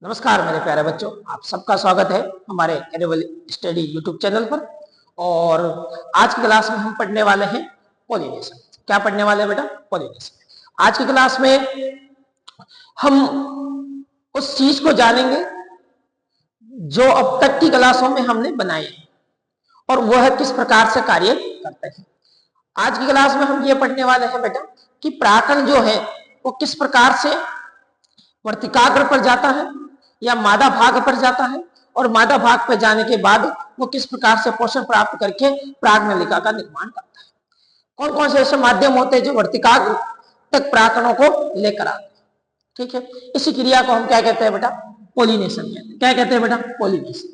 नमस्कार मेरे प्यारे बच्चों, आप सबका स्वागत है हमारे एनुअल स्टडी यूट्यूब चैनल पर। और आज की क्लास में हम पढ़ने वाले हैं पॉलिनेशन। क्या पढ़ने वाले हैं बेटा? पॉलिनेशन। आज की क्लास में हम उस चीज को जानेंगे जो अब तक की क्लासों में हमने बनाई है और वह किस प्रकार से कार्य करते हैं। आज की क्लास में हम ये पढ़ने वाले हैं बेटा कि प्राकरण जो है वो किस प्रकार से वर्तिकाग्र पर जाता है या मादा भाग पर जाता है, और मादा भाग पर जाने के बाद वो किस प्रकार से पोषण प्राप्त करके प्राग्नलिका का निर्माण करता है। कौन कौन से ऐसे माध्यम होते हैं जो वर्तिकाग्र तक प्राकरणों को लेकर आते हैं। ठीक है, इसी क्रिया को हम क्या कहते हैं बेटा? पोलिनेशन कहते हैं। क्या कहते हैं बेटा? पोलिनेशन।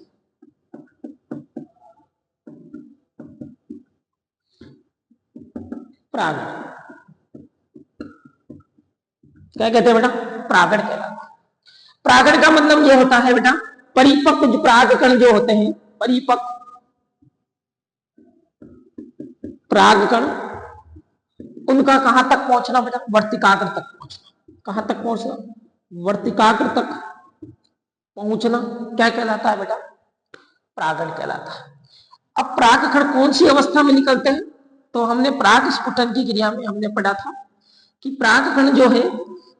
प्रागण क्या कहते हैं बेटा? प्रागण कहलाता है। प्रागण का मतलब यह होता है बेटा परिपक्व जो प्रागकण जो होते हैं, परिपक्व प्रागकण, उनका कहां तक पहुंचना बेटा? वर्तिकाग्र तक पहुंचना। कहां तक पहुंचना? वर्तिकाग्र तक पहुंचना क्या कहलाता है बेटा? प्रागण कहलाता है। अब प्रागकण कौन सी अवस्था में निकलते हैं? तो हमने प्राग स्फुटन की क्रिया में हमने पढ़ा था कि प्रागकण जो है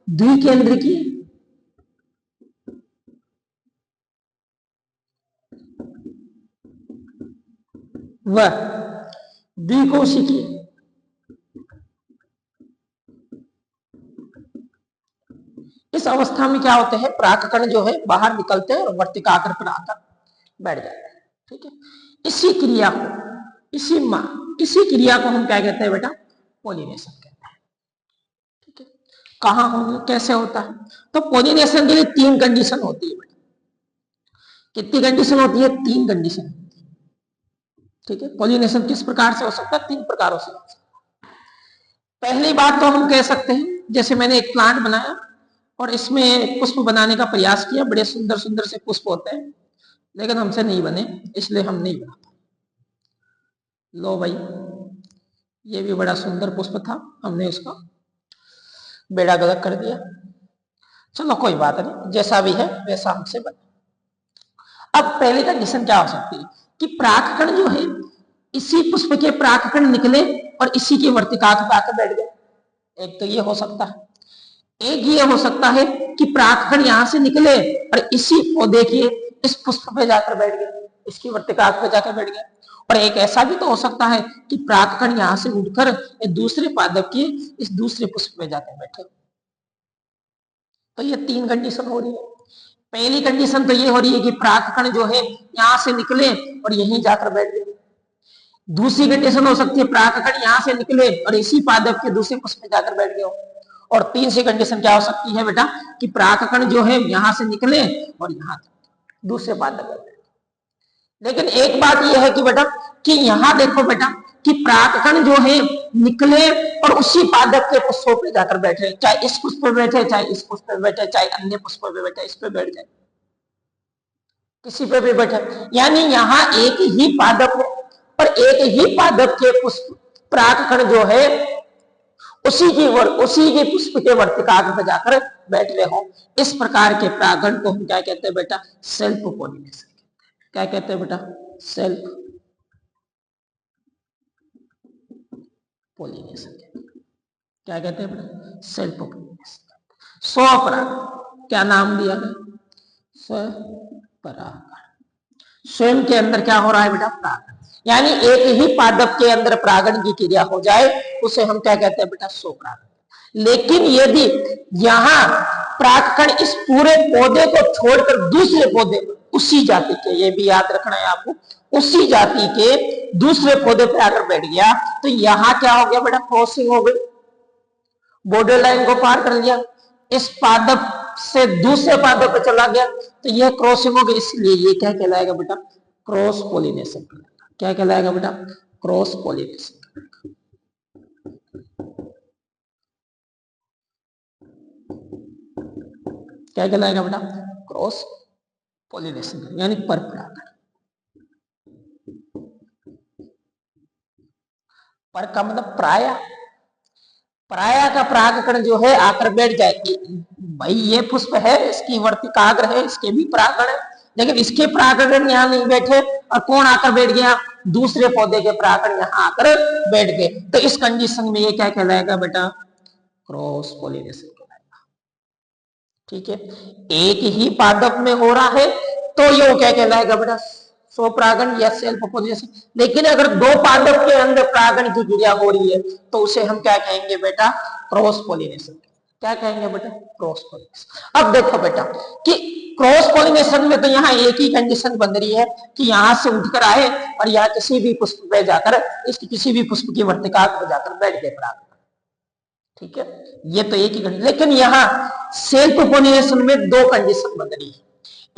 द्विकेंद्र की व द्विकोशिकी इस अवस्था में क्या होते हैं? प्राककण जो है बाहर निकलते हैं और वर्तिकाग्र पर आकर बैठ जाते हैं। ठीक है, इसी क्रिया को इसी क्रिया को हम क्या कहते हैं बेटा? पोलिनेशन कहते हैं। ठीक है, कहां होगी, कैसे होता है? तो पोलिनेशन के लिए 3 कंडीशन होती है बेटा। कितनी कंडीशन होती है? 3 कंडीशन। ठीक है, पोलिनेशन किस प्रकार से हो सकता है? 3 प्रकारों से हो सकता है। पहली बात तो हम कह सकते हैं, जैसे मैंने एक प्लांट बनाया और इसमें पुष्प बनाने का प्रयास किया, बड़े सुंदर सुंदर से पुष्प होते हैं, लेकिन हमसे नहीं बने, इसलिए हम नहीं बना पाए। लो भाई, ये भी बड़ा सुंदर पुष्प था, हमने उसका बेड़ा गर्क कर दिया। चलो कोई बात नहीं, जैसा भी है वैसा हमसे बना। अब पहली कंडीशन क्या हो सकती है कि प्राककण जो है इसी पुष्प के प्राककण निकले और इसी के वर्तिकाग्र पे आकर बैठ गए। एक तो ये हो सकता है। एक ये हो सकता है कि प्राककण यहां से निकले और इसी पौधे के इस पुष्प पे जाकर बैठ गए, इसकी वर्तिकाग्र पे जाकर बैठ गए। और एक ऐसा भी तो हो सकता है कि प्राककण यहां से उठकर दूसरे पादप के इस दूसरे पुष्प पे जाकर बैठे। तो ये 3 कंडीशन हो रही है। पहली कंडीशन तो ये हो रही है कि प्राककण जो है यहां से निकले और यहीं जाकर बैठ गए। दूसरी कंडीशन हो सकती है प्राककण यहां से निकले और इसी पादप के दूसरे पुष्प में जाकर बैठ गए। और तीसरी कंडीशन क्या हो सकती है बेटा कि प्राककण जो है यहां से निकले और यहां दूसरे पादप में। लेकिन एक बात यह है कि बेटा कि यहां देखो बेटा कि प्राककण जो है निकले और उसी पादप के पुष्पों पे जाकर बैठे, चाहे इस पुष्प पे बैठे, चाहे इस पुष्प पे बैठे, चाहे अन्य पुष्प पे बैठे, इस पे बैठ जाए, किसी पे भी बैठे। यानी यहां एक ही पादप और एक ही पादप के पुष्प प्राककण जो है उसी के पुष्प के वर्तिकाग्र पर जाकर बैठ रहे हो। इस प्रकार के प्रागण को हम क्या कहते हैं बेटा? Self pollination. क्या कहते हैं बेटा? Self pollination. क्या कहते हैं बेटा? Self pollination. स्वपरागण। क्या नाम दिया गया? स्वपरागण। स्वयं के अंदर क्या हो रहा है बेटा? प्रागण। यानी एक ही पादप के अंदर प्रागण की क्रिया हो जाए उसे हम क्या कहते हैं बेटा? स्वपरागण। लेकिन यदि यहां प्राककण इस पूरे पौधे को छोड़कर दूसरे पौधे उसी जाति के, ये भी याद रखना है आपको, उसी जाति के दूसरे पौधे पर आकर बैठ गया तो यहां क्या हो गया बेटा? क्रॉसिंग हो गई, बॉर्डर लाइन को पार कर लिया, इस पादप से दूसरे पादप पे चला गया तो यह क्रॉसिंग हो गई। इसलिए ये क्या कहलाएगा बेटा? Cross pollination. क्या कहलाएगा बेटा? Cross pollination. क्या कहलाएगा बेटा? क्रॉस पोलिनेशन यानी परपरागण। पर का मतलब प्राय, प्राय का परागकण जो है आकर बैठ जाए, भाई ये पुष्प है, इसकी वर्तिकाग्र है, इसके भी परागण है, लेकिन इसके परागण यहाँ नहीं बैठे और कौन आकर बैठ गया, दूसरे पौधे के परागण यहाँ आकर बैठ गए। तो इस कंडीशन में ये क्या कहलाएगा बेटा, क्रॉस पॉलिनेशन कहलाएगा। ठीक है, एक ही पादप में हो रहा है तो ये क्या कहलाएगा बेटा, स्वपरागण या सेल्फ पॉलिनेशन। लेकिन अगर दो पादप के अंदर परागण की क्रिया हो रही है तो उसे हम क्या कहेंगे बेटा, क्रॉस पॉलिनेशन। क्या कहेंगे बेटा, क्रॉस पॉलिनेशन। अब देखो बेटा कि क्रॉस पॉलिनेशन में तो यहाँ एक ही कंडीशन बन रही है कि यहां से उठकर आए और यहाँ किसी भी पुष्प पे जाकर, इसकी किसी भी पुष्प की वर्तिका पर जाकर बैठ गए परागण। ठीक है, ये तो एक ही कंडीशन। लेकिन यहाँ सेल्फ पॉलिनेशन में दो कंडीशन बन रही है,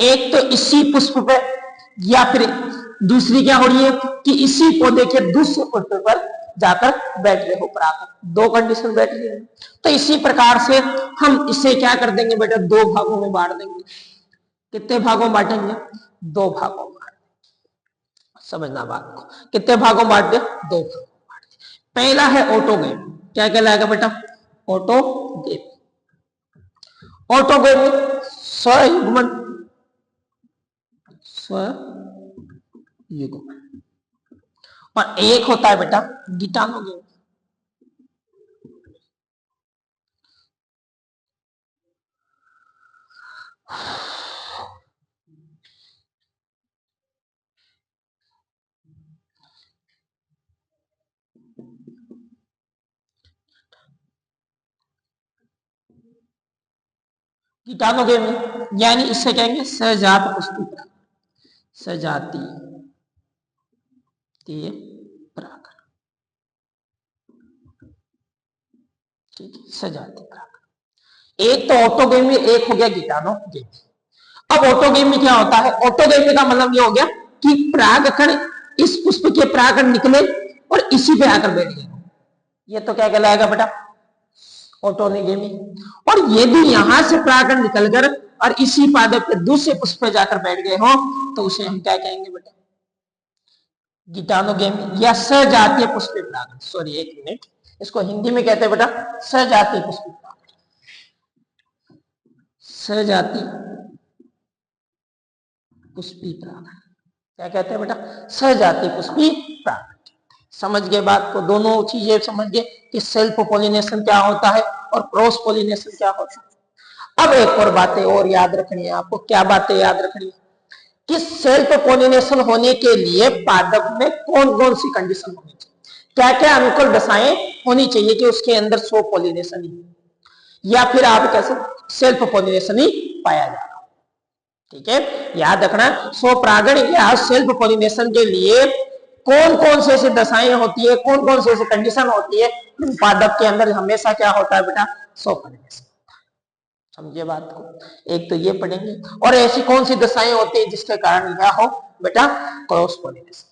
एक तो इसी पुष्प पे या फिर दूसरी क्या हो रही है कि इसी पौधे के दूसरे पुष्प पर जाकर बैठ गए हो परागण। दो कंडीशन बैठ गई। तो इसी प्रकार से हम इसे क्या कर देंगे बेटा, दो भागों में बांट देंगे। कितने भागों बांटेंगे, दो भागों में बांट देंगे। समझना बात को, कितने भागों बांट दे, दो भागों बांट दे। पहला है ऑटोगेम। क्या कहलाएगा बेटा, ऑटोगेम। ऑटोगेम स्वयुग्मन, स्वयुग्मन। और एक होता है बेटा गिटानोगेम। गिटानोगेम यानी इससे कहेंगे सजात पुष्पी, सजातीय परागण। ठीक है, सजातीय परागण। एक तो ऑटोगेमी, एक हो गया गिटानोगेमी। अब ऑटोगेमी क्या होता है, ऑटोगेमी का मतलब ये हो गया कि परागकण इस पुष्प के परागण निकले और इसी पे आकर बैठ गए। ये तो क्या कहलाएगा बेटा, ऑटोगेमी। और यदि यहां से परागण निकलकर और इसी पादप के दूसरे पुष्प पे जाकर बैठ गए हो तो उसे हम क्या कहेंगे बेटा, गिटानोगेमी या सजातीय पुष्पीय परागण। सॉरी एक मिनट, इसको हिंदी में कहते हैं बेटा सजातीय पुष्पीय परागण। सजातीय पुष्पीय परागण क्या कहते हैं बेटा, सजातीय पुष्पीय परागण। समझ गए बात को, दोनों चीजें समझ गए कि सेल्फ पॉलिनेशन क्या होता है और क्रॉस पॉलिनेशन क्या होता है। अब एक और बातें और याद रखनी है आपको। क्या बातें याद रखनी है कि सेल्फ पॉलिनेशन होने के लिए पादप में कौन कौन सी कंडीशन होनी चाहिए, क्या क्या अनुकूल दशाएं होनी चाहिए कि उसके अंदर स्व पॉलिनेशन ही या फिर आप कैसे सेल्फ पॉलिनेशन ही पाया जाए। ठीक है, याद रखना स्वपरागण या सेल्फ पॉलिनेशन के लिए कौन कौन से ऐसी दशाएं होती है, कौन कौन से ऐसी कंडीशन होती है, पादप के अंदर हमेशा क्या होता है बेटा, स्व पॉलिनेशन। समझिए बात को, एक तो ये पढ़ेंगे और ऐसी कौन सी दशाएं होती है जिसके कारण क्या हो बेटा, क्रॉस पॉलिनेशन।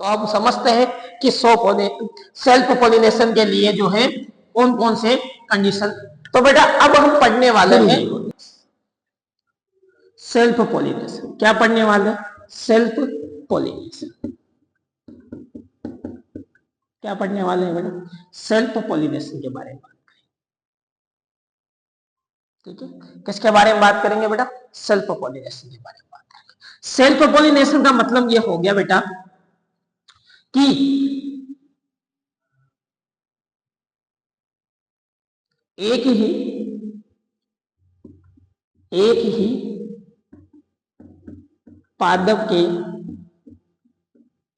तो अब समझते हैं कि सेल्फ पॉलिनेशन के लिए जो है कौन कौन से कंडीशन। तो बेटा अब हम पढ़ने वाले हैं सेल्फ पॉलिनेशन। क्या पढ़ने वाले, सेल्फ पॉलिनेशन। क्या पढ़ने वाले हैं बेटा, सेल्फ पॉलिनेशन के बारे में बात करेंगे। ठीक है, किसके बारे में बात करेंगे बेटा, सेल्फ पॉलिनेशन के बारे में बात करेंगे। सेल्फ पॉलिनेशन का मतलब यह हो गया बेटा कि एक ही पादप के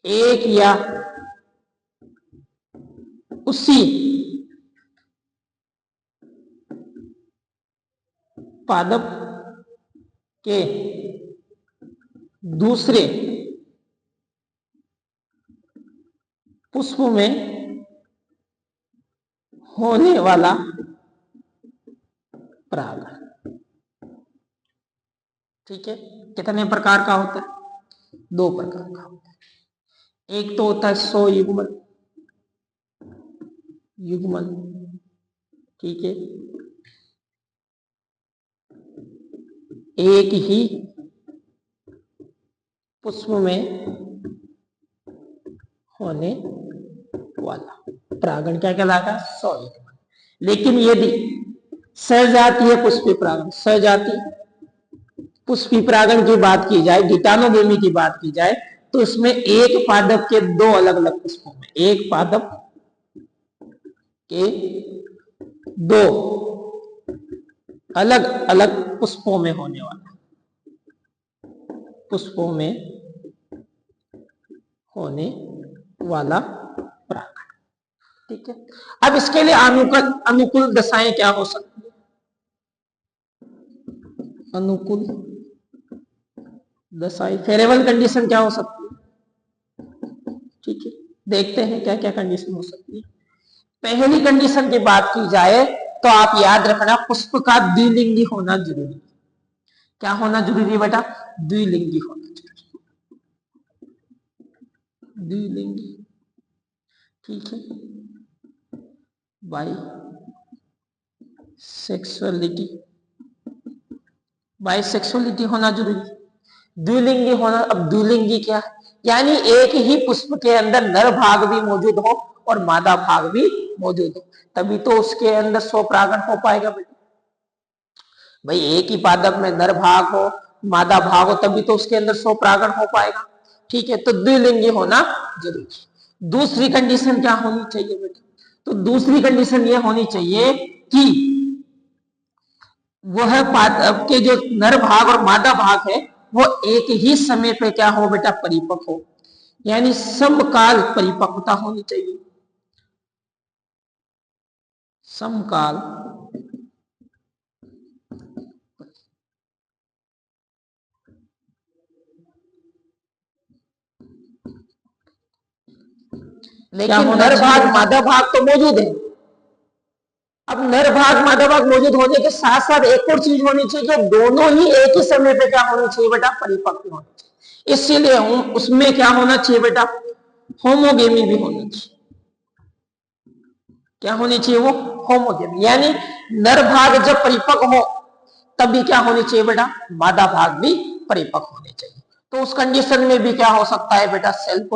एक या उसी पादप के दूसरे पुष्प में होने वाला परागण। ठीक है, कितने प्रकार का होता है, दो प्रकार का होता है। एक तो होता है स्वयुग्मन, युग्मन। ठीक है, एक ही पुष्प में होने वाला परागण क्या कहलाएगा, स्वयुग्मन। लेकिन यदि सजातीय पुष्पी परागण, सजातीय पुष्पी परागण की बात की जाए, गिटानोगेमी की बात की जाए, तो इसमें एक पादप के दो अलग अलग पुष्पों में, एक पादप के दो अलग अलग पुष्पों में होने वाला, पुष्पों में होने वाला परागण। ठीक है, अब इसके लिए अनुकूल दशाएं क्या हो सकती है? अनुकूल दशाएं, फेवरेबल कंडीशन क्या हो सकती है? ठीक है, देखते हैं क्या क्या कंडीशन हो सकती है। पहली कंडीशन की बात की जाए तो आप याद रखना, पुष्प का द्विलिंगी होना जरूरी। क्या होना जरूरी बेटा? द्विलिंगी होना जरूरी, द्विलिंगी। ठीक है, बाई सेक्सुअलिटी, बाइसेक्सुअलिटी होना जरूरी, द्विलिंगी होना। अब द्विलिंगी क्या है? यानी एक ही पुष्प के अंदर नर भाग भी मौजूद हो और मादा भाग भी मौजूद हो, तभी तो उसके अंदर स्वपरागण हो पाएगा बेटा। भाई एक ही पादप में नर भाग हो मादा भाग हो तभी तो उसके अंदर स्वपरागण हो पाएगा। ठीक है, तो द्विलिंगी होना जरूरी। दूसरी कंडीशन क्या होनी चाहिए बेटा? तो दूसरी कंडीशन ये होनी चाहिए कि वह पादप के जो नर भाग और मादा भाग है वो एक ही समय पे क्या हो बेटा? परिपक्व हो, यानी समकाल परिपक्वता होनी चाहिए, समकाल लेकिन नर भाग मादा भाग तो मौजूद है। अब नर भाग मादा भाग मौजूद होने के साथ साथ एक और चीज होनी चाहिए कि दोनों ही एक ही समय पे क्या होनी चाहिए बेटा? परिपक्व होनी चाहिए। इसीलिए उसमें क्या होना चाहिए बेटा? होमोगेमी भी होना चाहिए। क्या होनी चाहिए? वो होमोगेमी, यानी नर भाग जब परिपक्व हो तभी क्या होनी चाहिए बेटा? मादा भाग भी परिपक्व होने चाहिए। तो उस कंडीशन में भी क्या हो सकता है बेटा? सेल्फ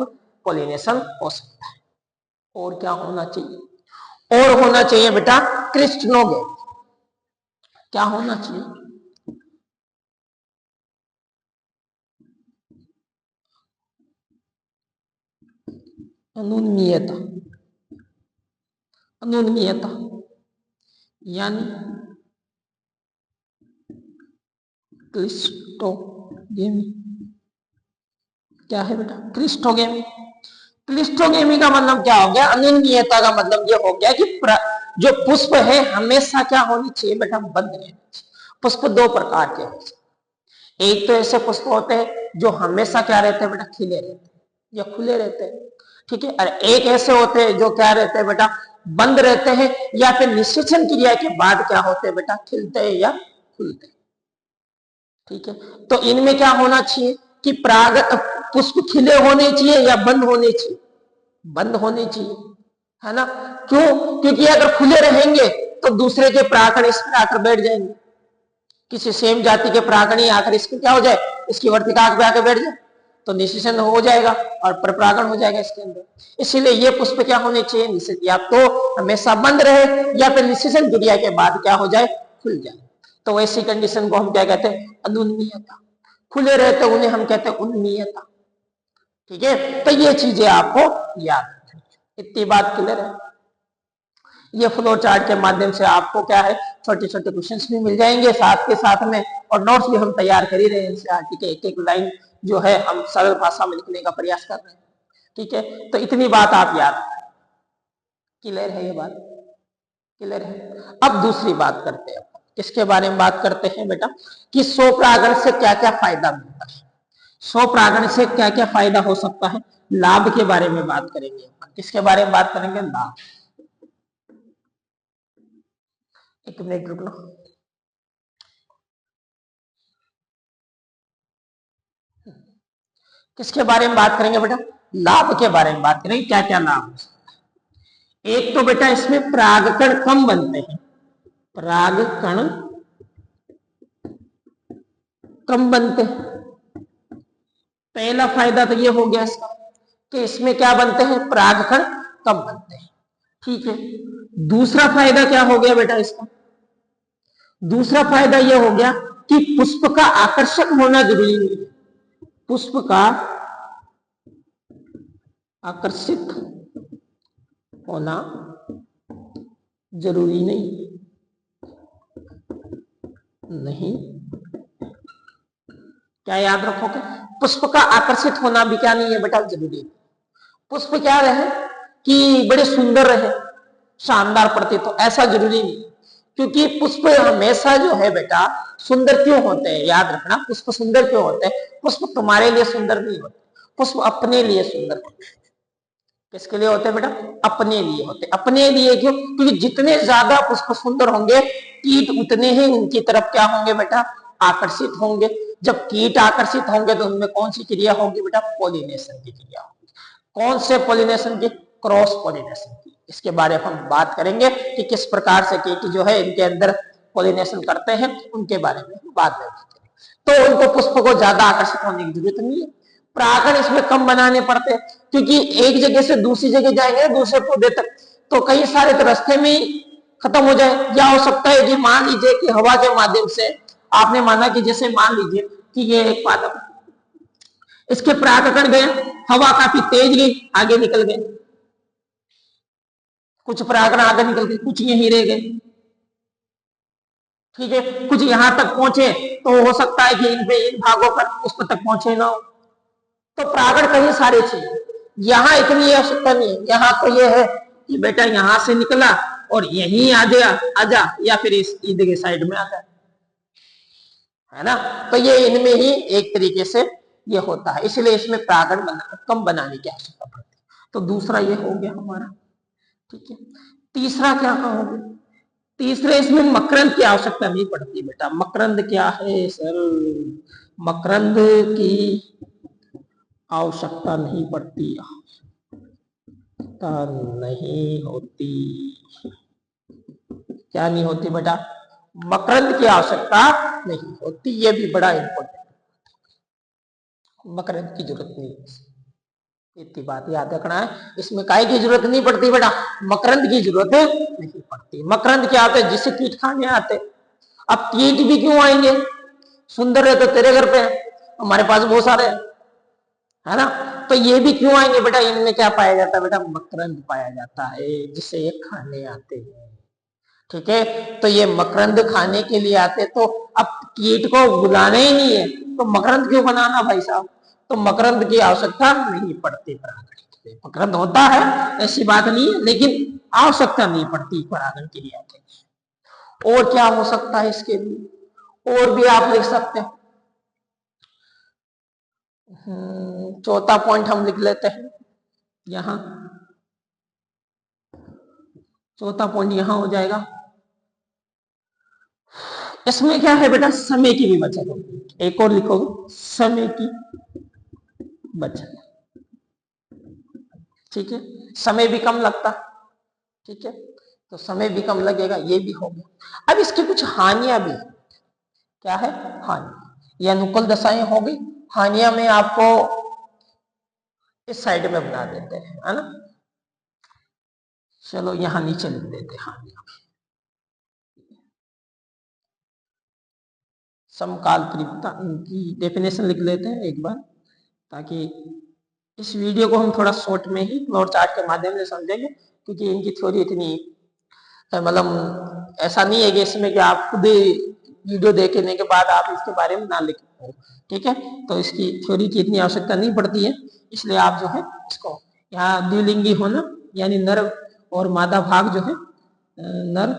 पोलिनेशन हो सकता है। और क्या होना चाहिए? और होना चाहिए बेटा क्रिस्टनोगेमी। क्या होना चाहिए? अनुन्मीयता, अनुन्मीयता यानी क्लिस्टोगेमी। क्या है बेटा? क्लिस्टोगेमी। क्लिस्टोगेमी का मतलब क्या हो गया? अनुन्मीयता का मतलब ये हो गया कि जो पुष्प है हमेशा क्या होनी चाहिए बेटा? बंद रहनी चाहिए। पुष्प दो प्रकार के होते हैं, एक तो ऐसे पुष्प होते हैं जो हमेशा क्या रहते हैं बेटा? खिले रहते हैं या खुले रहते हैं। ठीक है, और एक ऐसे होते हैं जो क्या रहते हैं बेटा? बंद रहते हैं या फिर निषेचन क्रिया के बाद क्या होते हैं बेटा? खिलते हैं या खुलते हैं। ठीक है, तो इनमें क्या होना चाहिए कि पराग पुष्प खिले होने चाहिए या बंद होने चाहिए? बंद होने चाहिए, है ना? क्यों? क्योंकि अगर खुले रहेंगे तो दूसरे के परागण इस पर आकर बैठ जाएंगे, किसी सेम जाति के परागण ही आकर इसके क्या हो जाए? इसकी वर्तिका पे आकर बैठ जाए तो निषेचन हो जाएगा और परपरागण हो जाएगा इसके अंदर। इसीलिए ये पुष्प क्या होने चाहिए? या तो हमेशा बंद रहे या फिर निषेचन क्रिया के बाद क्या हो जाए? खुल जाए। तो ऐसी कंडीशन को हम क्या कहते हैं? अनुन्मीयता। खुले रहते उन्हें हम कहते हैं उन्मीयता। ठीक है, तो ये चीजें आपको याद रखनी, इतनी बात क्लियर है। ये फ्लो चार्ट के माध्यम से आपको क्या है? छोटे छोटे क्वेश्चंस भी मिल जाएंगे साथ के साथ में, और नोट्स भी हम तैयार कर ही रहे हैं एनसीईआरटी के, एक एक लाइन जो है हम सरल भाषा में लिखने का प्रयास कर रहे हैं। ठीक है, तो इतनी बात आप याद रखें। क्लियर है ये बात? क्लियर है। अब दूसरी बात करते हैं, किसके बारे में बात करते हैं बेटा? कि स्वपरागण से क्या क्या फायदा मिलता है, स्वपरागण से क्या क्या फायदा हो सकता है, लाभ के बारे में बात करेंगे। किसके बारे में बात करेंगे? लाभ। एक मिनट रुक लो। किसके बारे में बात करेंगे बेटा? लाभ के बारे में बात करेंगे, क्या क्या लाभ हो सकता है। एक तो बेटा इसमें परागकण कम बनते हैं, परागकण कम बनते हैं। पहला फायदा तो ये हो गया इसका कि इसमें क्या बनते हैं? परागकण कम बनते हैं। ठीक है, दूसरा फायदा क्या हो गया बेटा इसका? दूसरा फायदा यह हो गया कि पुष्प का आकर्षक होना जरूरी नहीं है। पुष्प का आकर्षित होना जरूरी नहीं। क्या याद रखोगे? पुष्प का आकर्षित होना भी क्या नहीं है बेटा, जरूरी। पुष्प क्या रहे कि बड़े सुंदर रहे, शानदार प्रतीत हो, ऐसा जरूरी नहीं। क्योंकि पुष्प हमेशा जो है बेटा सुंदर क्यों होते हैं, याद रखना, पुष्प सुंदर क्यों होते हैं? पुष्प तुम्हारे लिए सुंदर नहीं होते, पुष्प अपने लिए सुंदर होते हैं। किसके लिए होते हैं बेटा? अपने लिए होते हैं। अपने लिए क्यों? क्योंकि जितने ज्यादा पुष्प सुंदर होंगे, कीट उतने ही उनकी तरफ क्या होंगे बेटा? आकर्षित होंगे। जब कीट आकर्षित होंगे तो उनमें कौन सी क्रिया होगी बेटा? पॉलिनेशन की क्रिया होगी। कौन से पॉलिनेशन की? क्रॉस पॉलिनेशन की। इसके बारे में हम बात करेंगे कि किस प्रकार से कीट जो है इनके अंदर पॉलिनेशन करते हैं, उनके बारे में बाद में बात करेंगे। तो उनको पुष्प को ज्यादा आकर्षित होने की जरूरत नहीं है। परागण इसमें कम बनाने पड़ते हैं, क्योंकि एक जगह से दूसरी जगह जाएंगे दूसरे पौधे तक, तो कई सारे तो रास्ते में ही खत्म हो जाए। या हो सकता है कि मान लीजिए कि हवा के माध्यम से आपने माना कि जैसे मान लीजिए कि ये एक पादप, इसके परागकण गए, हवा काफी तेज गई, आगे निकल गए, कुछ परागण आगे निकल गए, कुछ यहीं रह गए, ठीक है, कुछ यहां तक पहुंचे, तो हो सकता है कि इन भागों पर उस तक पहुंचे ना हो। तो परागण कहीं सारे चाहिए, यहां इतनी आवश्यकता नहीं है। यहां तो यह है कि बेटा यहां से निकला और यहीं आ जा या फिर इस ईद के साइड में आ जा, है ना। तो ये इनमें ही एक तरीके से ये होता है, इसलिए इसमें परागण कम बनाने की आवश्यकता पड़ती है। तो दूसरा ये हो गया हमारा, ठीक है। तीसरा क्या कहोगे? तीसरे इसमें मकरंद की आवश्यकता नहीं पड़ती बेटा। मकरंद क्या है सर? मकरंद की आवश्यकता नहीं पड़ती, नहीं होती। क्या नहीं होती बेटा? मकरंद की आवश्यकता नहीं होती। ये भी बड़ा इंपॉर्टेंट, मकरंद की जरूरत नहीं है, इतनी बात याद रखना है। इसमें काय की जरूरत नहीं पड़ती बेटा? मकरंद की जरूरत नहीं पड़ती। मकरंद क्या आते हैं? जिसे कीट खाने आते। अब कीट भी क्यों आएंगे? सुंदर है तो तेरे घर पे है, हमारे पास बहुत सारे है ना। तो ये भी क्यों आएंगे बेटा? इनमें क्या पाया जाता है बेटा? मकरंद पाया जाता है, जिसे ये खाने आते हैं, ठीक है। तो ये मकरंद खाने के लिए आते, तो अब कीट को बुलाना ही नहीं है तो मकरंद क्यों बनाना भाई साहब? तो मकरंद की आवश्यकता नहीं पड़ती परागण के लिए। मकरंद होता है ऐसी बात नहीं है, लेकिन आवश्यकता नहीं पड़ती परागण के लिए। और क्या हो सकता है इसके लिए? और भी आप लिख सकते हैं। चौथा पॉइंट हम लिख लेते हैं यहां। चौथा पॉइंट यहां हो जाएगा। इसमें क्या है बेटा? समय की भी बचत होगी। एक और लिखो, समय की बचत, ठीक है। समय भी कम लगता, ठीक है, तो समय भी कम लगेगा, ये भी हो गया। अब इसकी कुछ हानियां भी, क्या है? हानि, ये अनुकूल दशाएं हो गई। हानियां में आपको इस साइड में बना देते हैं, है ना। चलो यहां नीचे लिख देते हैं हानियां। समकाल तीव्रता, इनकी डेफिनेशन लिख लेते हैं एक बार, ताकि इस वीडियो को हम थोड़ा शॉर्ट में ही फ्लोर चार्ट के माध्यम से समझेंगे, क्योंकि इनकी थ्योरी इतनी मतलब ऐसा नहीं है कि इसमें कि आप खुद वीडियो देखने के बाद आप इसके बारे में ना लिखो, ठीक है। तो इसकी थ्योरी की इतनी आवश्यकता नहीं पड़ती है, इसलिए आप जो है इसको यहाँ द्विलिंगी होना, यानी नर और मादा भाग जो है, नर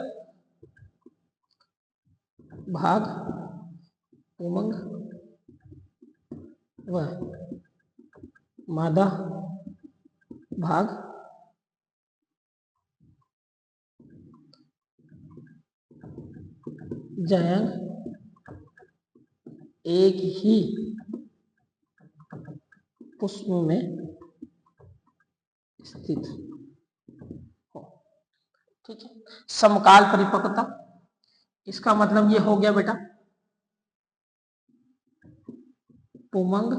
भाग उमंग व मादा भाग जयंग एक ही पुष्प में स्थित हो, ठीक है। समकाल परिपक्वता, इसका मतलब ये हो गया बेटा, पुमंग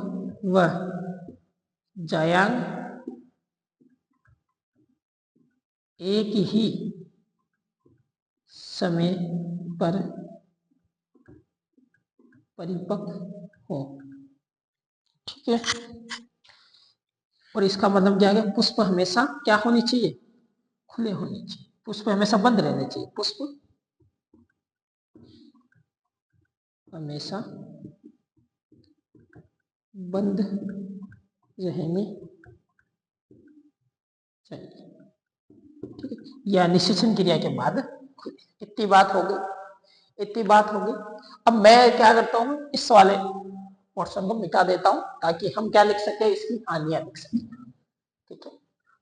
व जयांग एक ही समय पर परिपक्व हो, ठीक है। और इसका मतलब क्या है, पुष्प हमेशा क्या होनी चाहिए, खुले होने चाहिए, पुष्प हमेशा बंद रहने चाहिए, पुष्प हमेशा बंद रहने चाहिए, ठीक है। या निषेचन क्रिया के बाद खुले। इतनी बात हो गई, इतनी बात हो गई। अब मैं क्या करता हूँ, इस वाले पोर्शन को मिटा देता हूँ ताकि हम क्या लिख सके, इसकी हानियां लिख सके, ठीक है।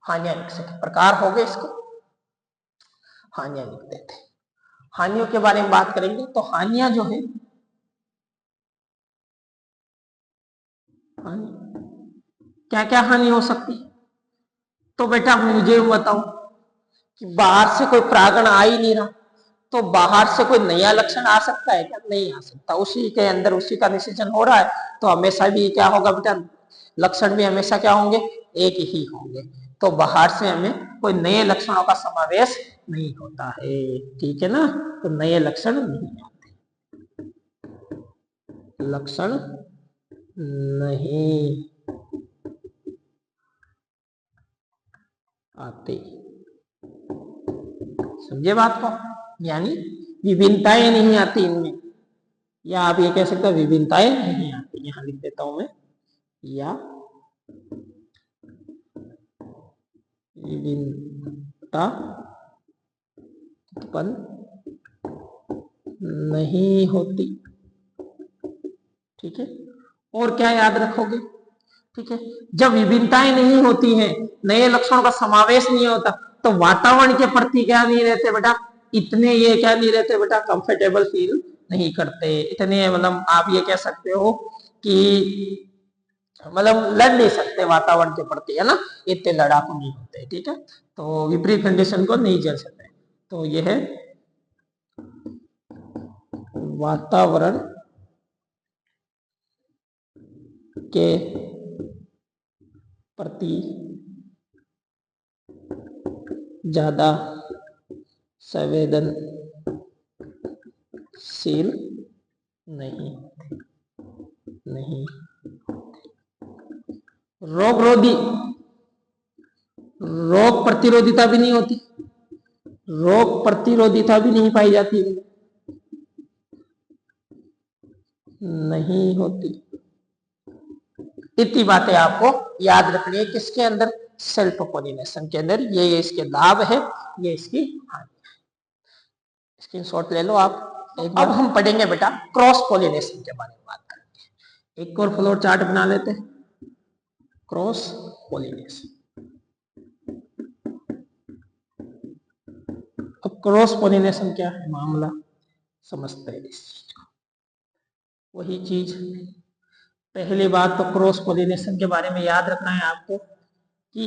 हानियां लिख सके, प्रकार हो गए इसके, हानियां लिख देते हैं। हानियों के बारे में बात करेंगे तो हानियां जो है, क्या क्या हानि हो सकती है, तो बेटा मुझे बताओ कि बाहर से कोई परागण आ ही नहीं रहा, तो बाहर से कोई नया लक्षण आ सकता है क्या, नहीं आ सकता। उसी के अंदर उसी का निषेचन हो रहा है, तो हमेशा भी क्या होगा बेटा, लक्षण भी हमेशा क्या होंगे, एक ही होंगे। तो बाहर से हमें कोई नए लक्षणों का समावेश नहीं होता है, ठीक है ना। तो नए लक्षण नहीं आते, लक्षण नहीं आते, समझे बात को। यानी विभिन्नताएं नहीं आती इनमें, या आप ये कह सकते हो विभिन्नताएं नहीं आती। यहां लिख देता हूं मैं, या विभिन्नता उत्पन्न नहीं होती, ठीक है। और क्या याद रखोगे, ठीक है, जब विभिन्नताएं नहीं होती हैं, नए लक्षणों का समावेश नहीं होता, तो वातावरण के प्रति क्या नहीं रहते बेटा, इतने ये क्या नहीं रहते बेटा, कंफर्टेबल फील नहीं करते इतने, मतलब आप ये कह सकते हो कि मतलब लड़ नहीं सकते वातावरण के प्रति, है ना, इतने लड़ाकू नहीं होते, ठीक है। तो विपरीत कंडीशन को नहीं झेल सकते। तो यह है वातावरण के प्रति ज्यादा संवेदनशील नहीं नहीं रोगरोधी, रोग प्रतिरोधिता भी नहीं होती, रोग प्रतिरोधिता भी नहीं पाई जाती, नहीं होती। इतनी बातें आपको याद रखनी है किसके अंदर, सेल्फ पॉलिनेशन के अंदर। ये इसके लाभ है, ये इसकी हानि है। स्क्रीनशॉट ले लो आप। अब हम पढ़ेंगे बेटा क्रॉस पॉलिनेशन के बारे में बात करेंगे। एक और फ्लोर चार्ट बना लेते हैं, क्रॉस पॉलिनेशन। अब क्रॉस पॉलिनेशन क्या है, मामला समझते हैं इस चीज को। वही चीज, पहली बात तो क्रॉस पॉलिनेशन के बारे में याद रखना है आपको कि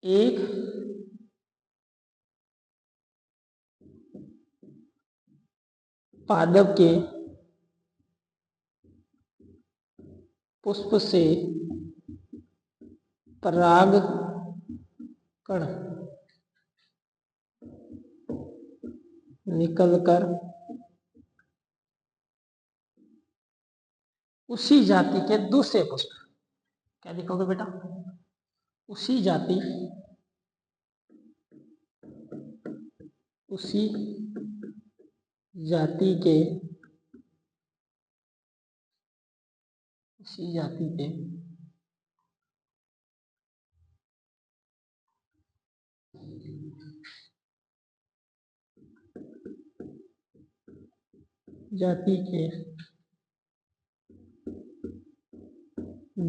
एक पादप के पुष्प से पराग कण निकलकर उसी जाति के दूसरे पुष्प, क्या लिखोगे बेटा, उसी जाति, उसी जाति के, उसी जाति के जाति के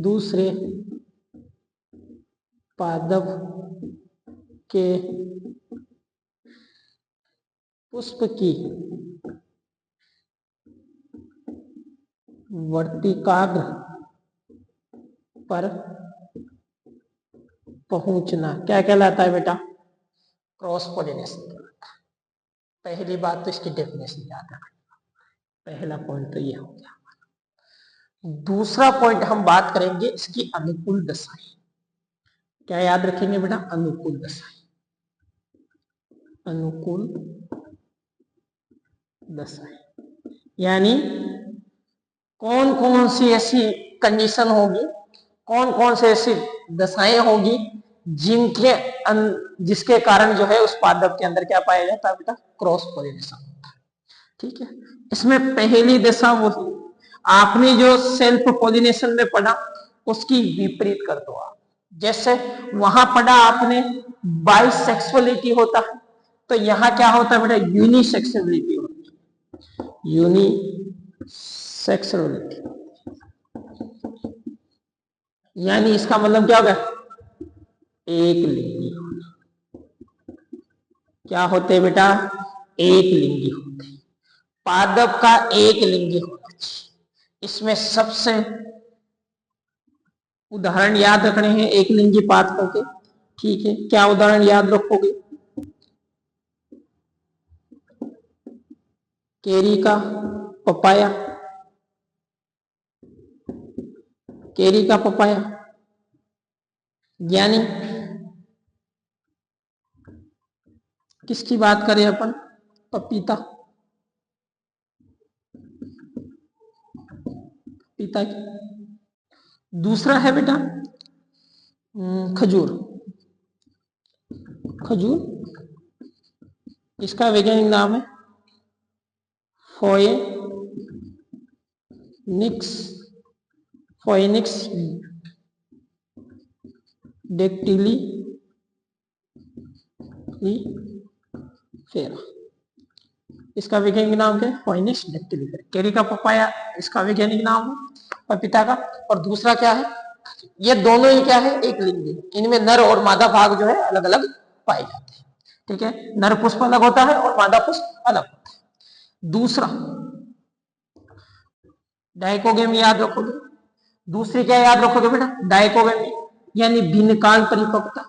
दूसरे पादप के पुष्प की वर्तिकाग्र पर पहुंचना क्या कहलाता है बेटा, क्रॉस पॉलिनेशन कहलाता है। पहली बात तो इसकी डेफिनेशन याद रखना, पहला पॉइंट तो ये हो गया। दूसरा पॉइंट हम बात करेंगे इसकी अनुकूल दशाएं। क्या याद रखेंगे बेटा, अनुकूल दशाएं, अनुकूल दशाएं। यानी कौन कौन सी ऐसी कंडीशन होगी, कौन कौन से ऐसी दशाएं होगी जिनके जिसके कारण जो है उस पादप के अंदर क्या पाया जाता है बेटा, क्रॉस पोलिनेशन। ठीक है, इसमें पहली दशा वो आपने जो सेल्फ पोलिनेशन में पढ़ा उसकी विपरीत कर दो आप। जैसे वहां पढ़ा आपने बाइसेक्सुअलिटी होता है, तो यहां क्या होता है बेटा, यूनिसेक्सुअलिटी होती है, यूनिसेक्सुअलिटी। यानी इसका मतलब क्या होगा, एक लिंगी होना। क्या होते बेटा, एक लिंगी होते। पादप का एक लिंगी होना चाहिए। इसमें सबसे उदाहरण याद रखने हैं एक लिंगी पादप के। ठीक है, क्या उदाहरण याद रखोगे, केरी का पपाया, केरी का पपाया। यानी किसकी बात करें अपन, पपीता, पपीता की। दूसरा है बेटा खजूर, खजूर, इसका वैज्ञानिक नाम है फोएनिक्स, फोएनिक्स डेक्टिली फेरा। इसका वैज्ञानिक नाम क्या है, फोएनिक्स डेक्टिलीफेरा। केरी का पपाया इसका वैज्ञानिक नाम है पपीता का। और दूसरा क्या है, ये दोनों ही क्या है, एक लिंगी। इनमें नर और मादा भाग जो है अलग अलग पाए जाते हैं। ठीक है, नर पुष्प अलग होता है और मादा पुष्प अलग होता है। दूसरा डाइकोगेमी याद रखोगे। दूसरी क्या याद रखोगे बेटा, डाइकोगेमी यानी भिन्नकाल परिपक्वता।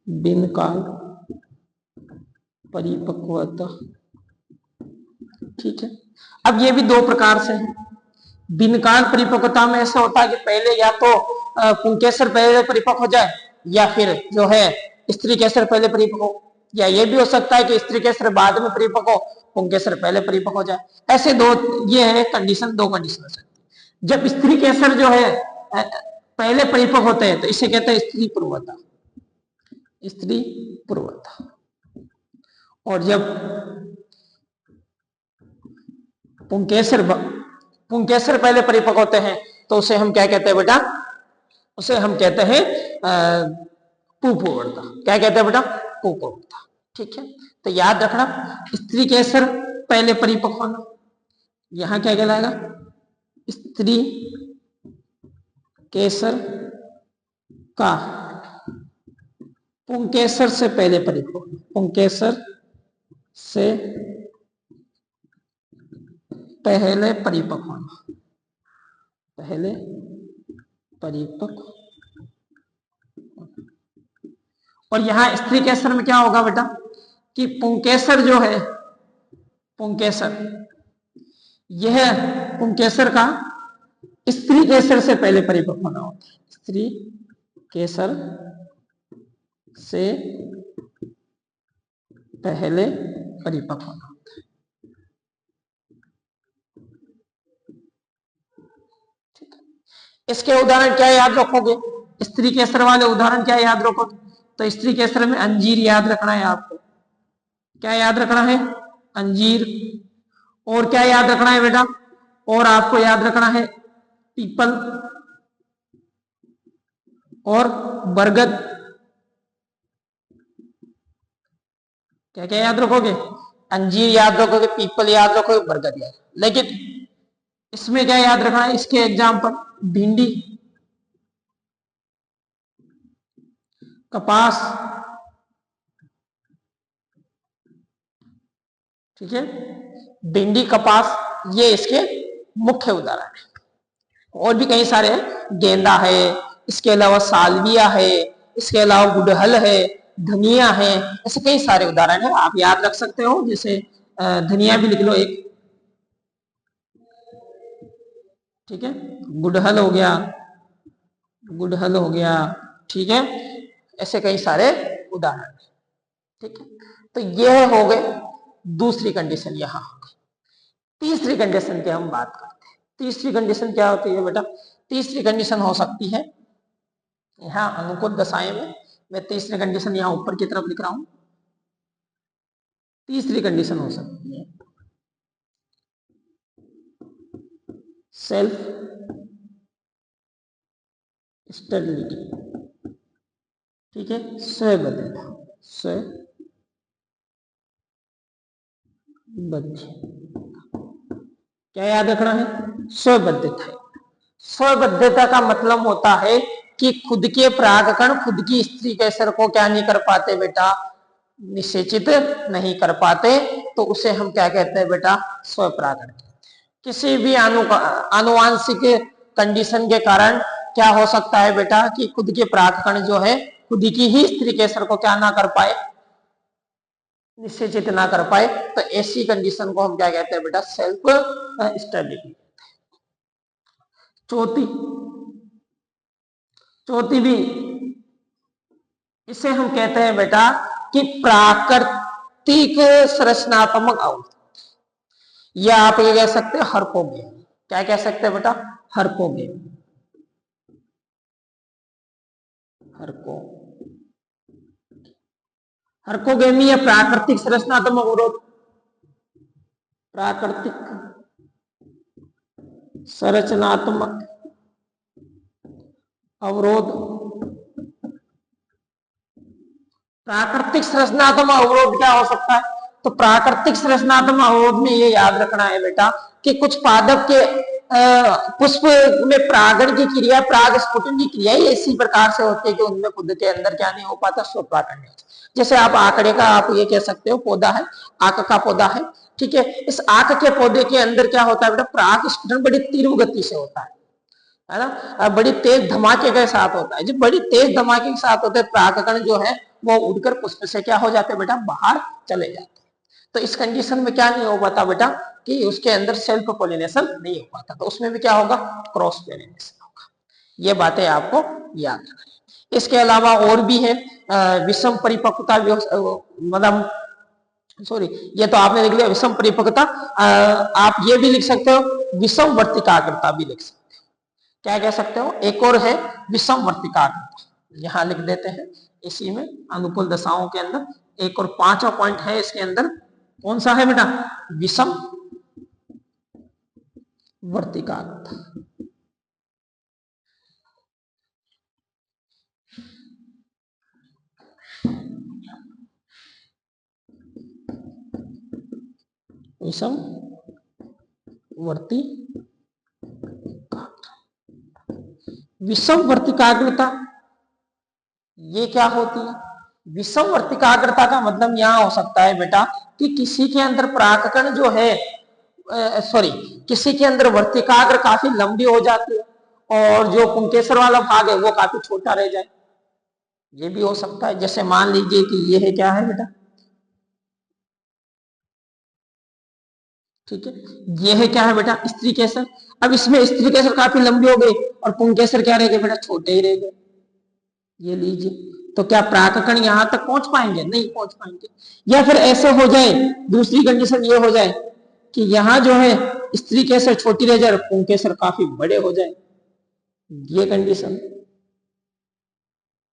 भिन्नकाल परिपक्वता। ठीक है, अब ये भी दो प्रकार से है। भिन्नकाल परिपक्वता में ऐसा होता है कि पहले या तो पुंकेसर पहले परिपक्व हो जाए, या फिर जो है स्त्री केसर पहले परिपक्व हो, या ये भी हो सकता है कि स्त्री केसर बाद में परिपक्व हो, पुंकेसर पहले परिपक्व हो जाए। ऐसे दो, ये है कंडीशन, दो कंडीशन हो सकती है। जब स्त्री केसर जो है पहले परिपक्व होते हैं तो इसे कहते हैं स्त्री पूर्वता, स्त्री पूर्वता। और जब पुंकेसर पहले परिपक्व होते हैं तो उसे हम क्या कहते हैं बेटा, उसे हम कहते हैं पुपूर्वता। क्या कहते हैं बेटा, पुपूर्वता। ठीक है, तो याद रखना स्त्री केसर पहले परिपक्व होना, यहां क्या कहलाएगा, स्त्री केसर का पुंकेसर से पहले परिपक्व, पुंकेसर से पहले परिपक्व होना, पहले परिपक्व। और यहां स्त्री केसर में क्या होगा बेटा कि पुंकेसर जो है, पुंकेसर, यह पुंकेसर का स्त्री केसर से पहले परिपक्व होना होता है, स्त्री केसर से पहले परिपक्व होना होता है। ठीक है, इसके उदाहरण क्या याद रखोगे, स्त्री केसर वाले उदाहरण क्या याद रखोगे, तो स्त्री केसर में अंजीर याद रखना है आपको। क्या याद रखना है, अंजीर। और क्या याद रखना है बेटा, और आपको याद रखना है पीपल और बरगद। क्या क्या याद रखोगे, अंजीर याद रखोगे, पीपल याद रखोगे, बरगद याद। लेकिन इसमें क्या याद रखना है, इसके एग्जाम्पल भिंडी, कपास। ठीक है, भिंडी, कपास, ये इसके मुख्य उदाहरण है। और भी कई सारे हैं, गेंदा है, इसके अलावा सालविया है, इसके अलावा गुड़हल है, धनिया है, ऐसे कई सारे उदाहरण है, आप याद रख सकते हो। जैसे धनिया भी लिख लो एक, ठीक है, गुड़हल हो गया, गुड़हल हो गया, ठीक है, ऐसे कई सारे उदाहरण, ठीक है। तो यह हो गए दूसरी कंडीशन यहां हो गई। तीसरी कंडीशन की हम बात करते हैं। तीसरी कंडीशन क्या होती है बेटा? तीसरी कंडीशन हो सकती है यहां अनुकूल दशाएं में, मैं तीसरी कंडीशन यहां ऊपर की तरफ लिख रहा हूं। तीसरी कंडीशन हो सकती है सेल्फ स्टेबिलिटी, ठीक है, स्वबद्धता, स्वबद्ध, क्या याद रखना है? स्वबद्धता। स्वबद्धता का मतलब होता है कि खुद के परागकण खुद की स्त्री कैसर को क्या नहीं कर पाते बेटा? निषेचित नहीं कर पाते, तो उसे हम क्या कहते हैं बेटा? स्वपरागण। किसी भी आनुवांशिक कंडीशन के कारण क्या हो सकता है बेटा? कि खुद के परागकण जो है खुद की ही स्त्री केसर को क्या ना कर पाए? निषेचित ना कर पाए। तो ऐसी कंडीशन को हम क्या कहते हैं बेटा? Self stability. चौथी, चौथी भी इसे हम कहते हैं बेटा कि प्राकृतिक संरचनात्मक अवरोध, या आप ये कह सकते हैं हरकोगेमी। क्या कह सकते हैं बेटा? हरकोगेमी, हरको, हरकोगेमी या प्राकृतिक संरचनात्मक अवरोध। प्राकृतिक संरचनात्मक अवरोध, प्राकृतिक संरचनात्मक अवरोध क्या हो सकता है? तो प्राकृतिक संरचनात्मक अवरोध में ये याद रखना है बेटा कि कुछ पादप के पुष्प में परागण की क्रिया, पराग स्फुटन की क्रिया ही इसी प्रकार से होती है कि उनमें खुद के अंदर क्या नहीं हो पाता? स्वपरागण नहीं होता। जैसे आप आकड़े का आप ये कह सकते हो पौधा है, आक का पौधा है, ठीक है। इस आक के पौधे के अंदर क्या होता है बेटा? पराग स्फुटन बड़ी तीव्र गति से होता है ना, बड़ी तेज धमाके के साथ होता है। जब बड़ी तेज धमाके के साथ होते हैं परागकण जो है वो उड़कर पुष्प से क्या हो जाते हैं बेटा? बाहर चले जाते हैं। तो इस कंडीशन में क्या नहीं हो पाता बेटा? कि उसके अंदर सेल्फ पोलिनेशन नहीं हो पाता, तो उसमें भी क्या होगा? क्रॉस पोलिनेशन होगा। ये बातें आपको याद रखनी। इसके अलावा और भी है विषम परिपक्वता, मतलब सॉरी ये तो आपने लिख लिया विषम परिपक्वता, आप ये भी लिख सकते हो विषम वर्तिकाग्रता भी लिख सकते हो। क्या कह सकते हो? एक और है विषम वर्तिकाग्रता, यहां लिख देते हैं इसी में अनुकूल दशाओं के अंदर। एक और पांचवा पॉइंट है इसके अंदर, कौन सा है बेटा? विषम वर्तिकाग्रता। विषम वर्तिकाग्रता, विषम वर्तिकाग्रता ये क्या होती है? विषम वर्तिकाग्रता का मतलब यहां हो सकता है बेटा कि किसी के अंदर परागकण जो है सॉरी किसी के अंदर वर्तिकाग्र काफी लंबी हो जाती है और जो पुंकेसर वाला भाग है वो काफी छोटा रह जाए। ये भी हो सकता है। जैसे मान लीजिए कि ये है क्या है बेटा? ठीक है, ये है क्या है बेटा? स्त्री केसर। अब इसमें स्त्री केसर काफी लंबी हो गई और पुंकेसर क्या रह गए बेटा? छोटे ही रह गए। ये लीजिए, तो क्या परागकण यहां तक पहुंच पाएंगे? नहीं पहुंच पाएंगे। या फिर ऐसे हो जाए, दूसरी कंडीशन ये हो जाए कि यहां जो है स्त्री केसर छोटी रह जाए और पुंकेसर काफी बड़े हो जाए, ये कंडीशन।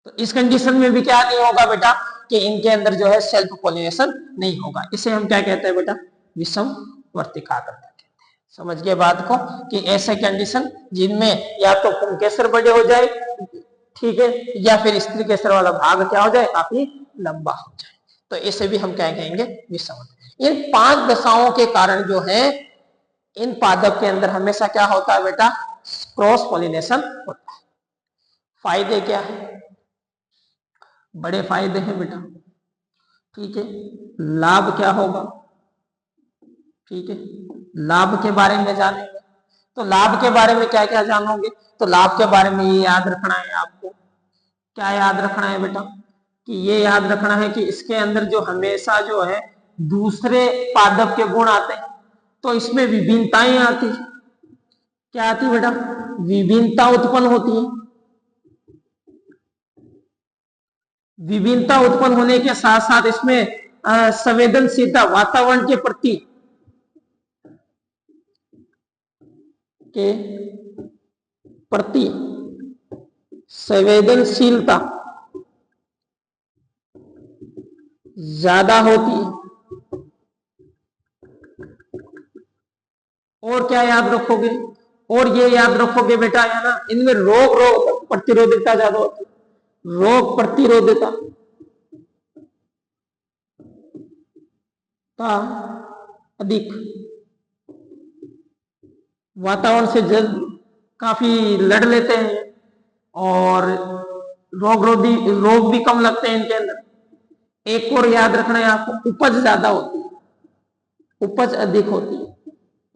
तो इस कंडीशन में भी क्या नहीं होगा बेटा? कि इनके अंदर जो है सेल्फ पोलिनेशन नहीं होगा। इसे हम क्या कहते हैं बेटा? विषम वर्तिकाग्रता कहते हैं। समझ गए बात को? कि ऐसे कंडीशन जिनमें या तो पुंकेसर बड़े हो जाए, ठीक है, या फिर स्त्री केसर वाला भाग क्या हो जाए? काफी लंबा हो जाए, तो इसे भी हम क्या कहेंगे? विषम। इन 5 दशाओं के कारण जो है इन पादप के अंदर हमेशा क्या होता है बेटा? क्रॉस पोलिनेशन होता है। फायदे क्या है? बड़े फायदे हैं बेटा, ठीक है। लाभ क्या होगा? ठीक है, लाभ के बारे में जानेंगे। तो लाभ के बारे में क्या क्या जानोगे? तो लाभ के बारे में ये याद रखना है आपको। क्या याद रखना है बेटा? कि ये याद रखना है कि इसके अंदर जो हमेशा जो है दूसरे पादप के गुण आते हैं, तो इसमें विभिन्नताएं आती है। क्या आती है बेटा, विभिन्नता उत्पन्न होती है। विभिन्नता उत्पन्न होने के साथ साथ इसमें संवेदनशीलता, वातावरण के प्रति संवेदनशीलता ज्यादा होती है। और क्या याद रखोगे, और ये याद रखोगे बेटा है ना, इनमें रोग प्रतिरोधकता ज्यादा होती है। रोग प्रतिरोधकता का अधिक, वातावरण से जल्द काफी लड़ लेते हैं और रोग भी कम लगते हैं इनके अंदर। एक और याद रखना है आपको, उपज ज्यादा होती है, उपज अधिक होती है।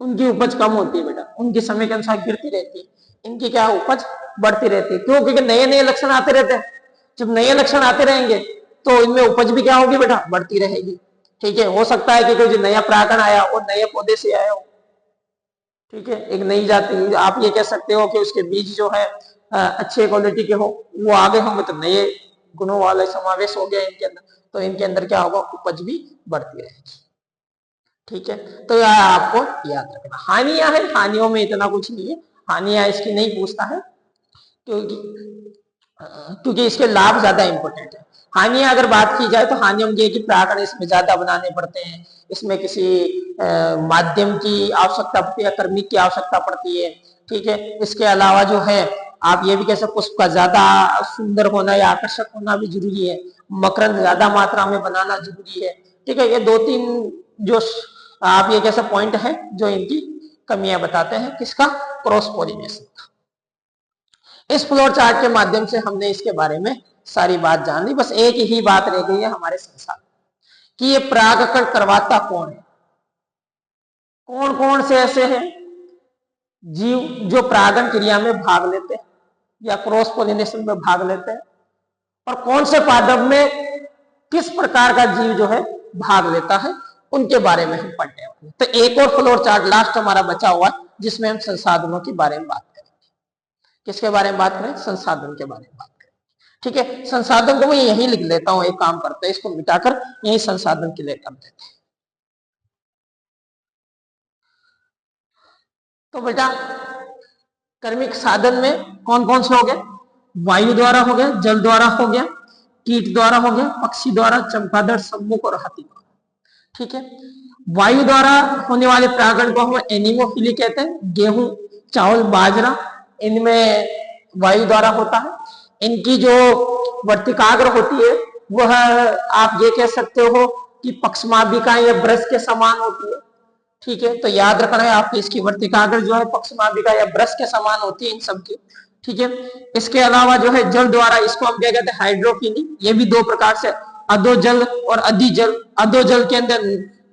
उनकी उपज कम होती है बेटा, उनकी समय के अनुसार गिरती रहती है, इनकी क्या उपज बढ़ती रहती है। क्यों? क्योंकि नए नए लक्षण आते रहते हैं। जब नए लक्षण आते रहेंगे तो इनमें उपज भी क्या होगी बेटा, बढ़ती रहेगी। ठीक है, हो सकता है कि कोई जो नया परागण आया वो नए पौधे से आया हो। ठीक है, एक नई जाति, आप ये कह सकते हो कि उसके बीज जो है अच्छे क्वालिटी के हो, वो आगे होंगे तो नए गुणों वाले समावेश हो गया इनके अंदर, तो इनके अंदर क्या होगा, उपज भी बढ़ती रहेगी। ठीक है, तो यह आपको याद रखना। हानियां है, हानियों में इतना कुछ नहीं है, हानियां इसकी नहीं पूछता है क्योंकि इसके लाभ ज्यादा इंपॉर्टेंट है। हानियां अगर बात की जाए तो हानियों में ये कि परागण इसमें ज्यादा बनाने पड़ते हैं, इसमें किसी माध्यम की आवश्यकता पड़ती है, कर्मिक की आवश्यकता पड़ती है। ठीक है, इसके अलावा जो है आप ये भी कह सकते, पुष्प का ज्यादा सुंदर होना या आकर्षक होना भी जरूरी है, मकरंद ज्यादा मात्रा में बनाना जरूरी है। ठीक है, ये 2-3 जो आप ये कैसा पॉइंट है जो इनकी कमियां बताते हैं, किसका, क्रॉस पॉलिनेशन का। इस फ्लोर चार्ट के माध्यम से हमने इसके बारे में सारी बात जान ली। बस एक ही बात रह गई है हमारे संसार कि ये परागकण करवाता कौन है, कौन कौन से ऐसे हैं जीव जो परागण क्रिया में भाग लेते हैं या क्रॉस पॉलिनेशन में भाग लेते हैं, और कौन से पादप में किस प्रकार का जीव जो है भाग लेता है, उनके बारे में हम पढ़ने वाले। तो एक और फ्लोर चार्ट लास्ट हमारा बचा हुआ है जिसमें हम संसाधनों के बारे में बात करेंगे। किसके बारे में बात करें, संसाधन के बारे में बात करें। ठीक है, संसाधन को मैं यहीं लिख लेता हूं, एक काम करते हैं इसको मिटाकर यही संसाधन के लिए कर देते हैं। तो बेटा कर्मिक साधन में कौन कौन से हो गए, वायु द्वारा हो गया, जल द्वारा हो गया, कीट द्वारा हो गया, पक्षी द्वारा, चमगादड़, सम्मुख और हाथी द्वारा। ठीक है, वायु द्वारा होने वाले परागण को हम एनिमोफिली कहते हैं। गेहूं, चावल, बाजरा, इनमें वायु द्वारा होता है। इनकी जो वर्तिकाग्र होती है वह आप ये कह सकते हो कि पक्षमाभिका या ब्रश के समान होती है। ठीक है, तो याद रखना है आपकी, इसकी वर्तिकाग्र जो है पक्षमाभिका या ब्रश के समान होती है इन सबकी। ठीक है, इसके अलावा जो है जल द्वारा, इसको हम क्या कहते हैं, हाइड्रोफिली। ये भी 2 प्रकार से, अधोजल और अधिजल। अधोजल के अंदर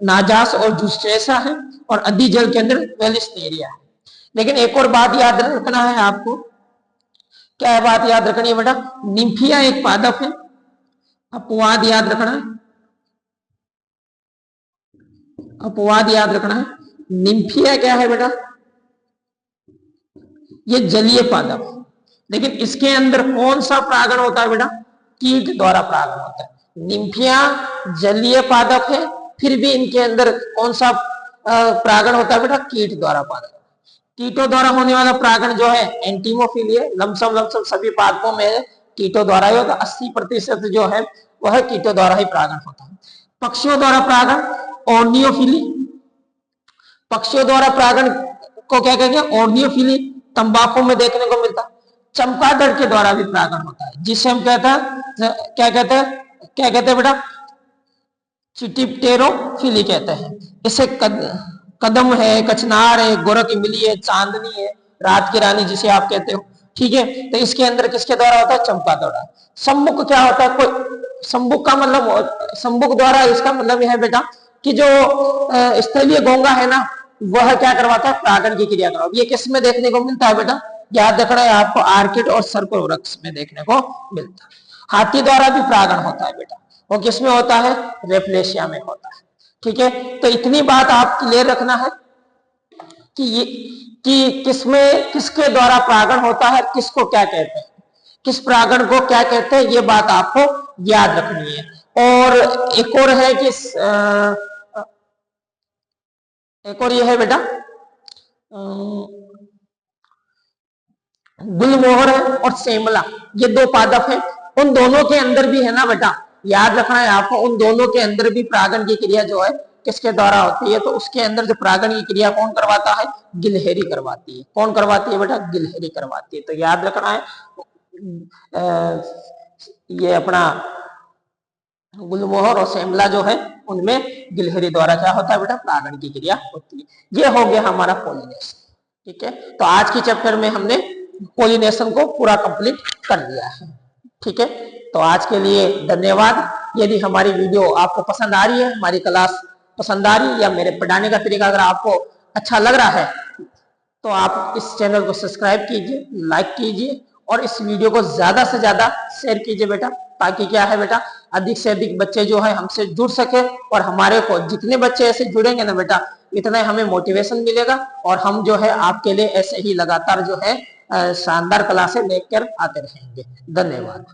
नाजास और जुस्टेसा है और अधिजल के अंदर वेलिस्नेरिया है। लेकिन एक और बात याद रखना है आपको, क्या है बात याद रखनी है बेटा, निम्फिया एक पादप है, अपवाद याद रखना है, अपवाद याद रखना है। निम्फिया क्या है बेटा, ये जलीय पादप, लेकिन इसके अंदर कौन सा परागण होता है बेटा, कीट द्वारा परागण होता है। निम्फिया जलीय पादप है, फिर भी इनके अंदर कौन सा परागण होता है बेटा, कीट द्वारा परागण। कीटों द्वारा होने वाला परागण जो है एंटीमोफिली है, लमसम सभी पादपों में कीटों द्वारा ही होता है। 80% जो है वह कीटों द्वारा ही परागण होता है। पक्षियों द्वारा परागण ऑर्नियोफिली, पक्षियों द्वारा परागण को क्या कहेंगे, ऑर्नियोफिली, तंबाकू में देखने को मिलता है। चमगादड़ के द्वारा भी परागण होता है, जिसे हम कहते हैं, क्या कहते हैं बेटा, चिटिप्टेरोफिली कहते हैं। इसे कदम है, कचनार है, गोरख इमली है, चांदनी है, रात की रानी जिसे आप कहते हो। ठीक है, तो इसके अंदर किसके द्वारा होता है, चमगादड़। सम्मुख क्या होता है, कोई सम्मुख का मतलब, सम्मुख द्वारा इसका मतलब यह है बेटा कि जो स्थलीय घोंगा है ना, वह क्या करवाता है, परागण की क्रिया करवाता है। ये किस में देखने को मिलता है बेटा, याद रखना है आपको, आर्किड और सर्कोवृक्ष में देखने को मिलता है। हाथी द्वारा भी परागण होता है बेटा, वो किसमें होता है, रेफ्लेशिया में होता है। ठीक है, तो इतनी बात आप क्लियर रखना है। कि ये कि किसमें किसके द्वारा परागण होता है, किसको क्या कहते हैं, किस परागण को क्या कहते हैं, ये बात आपको याद रखनी है। और एक और है कि एक और ये है बेटा गुलमोहर है और सेमला, ये दो पादप है। उन दोनों के अंदर भी है ना बेटा, याद रखना है आपको, उन दोनों के अंदर भी परागण की क्रिया जो है किसके द्वारा होती है, तो उसके अंदर जो परागण की क्रिया कौन करवाता है, गिलहरी करवाती है। कौन करवाती है बेटा, गिलहरी करवाती है। तो याद रखना है ये अपना गुलमोहर और सेमला जो है उनमें गिलहरी द्वारा क्या होता है बेटा, परागण की क्रिया होती है। ये हो गया हमारा पोलिनेशन। ठीक है, तो आज की चैप्टर में हमने पोलिनेशन को पूरा कंप्लीट कर लिया है। ठीक है, तो आज के लिए धन्यवाद। यदि हमारी वीडियो आपको पसंद आ रही है, हमारी क्लास पसंद आ रही है, या मेरे पढ़ाने का तरीका अगर आपको अच्छा लग रहा है, तो आप इस चैनल को सब्सक्राइब कीजिए, लाइक कीजिए और इस वीडियो को ज्यादा से ज्यादा शेयर कीजिए बेटा, ताकि क्या है बेटा, अधिक से अधिक बच्चे जो है हमसे जुड़ सके। और हमारे को जितने बच्चे ऐसे जुड़ेंगे ना बेटा, इतना हमें मोटिवेशन मिलेगा और हम जो है आपके लिए ऐसे ही लगातार जो है शानदार क्लासें लेकर आते रहेंगे। धन्यवाद।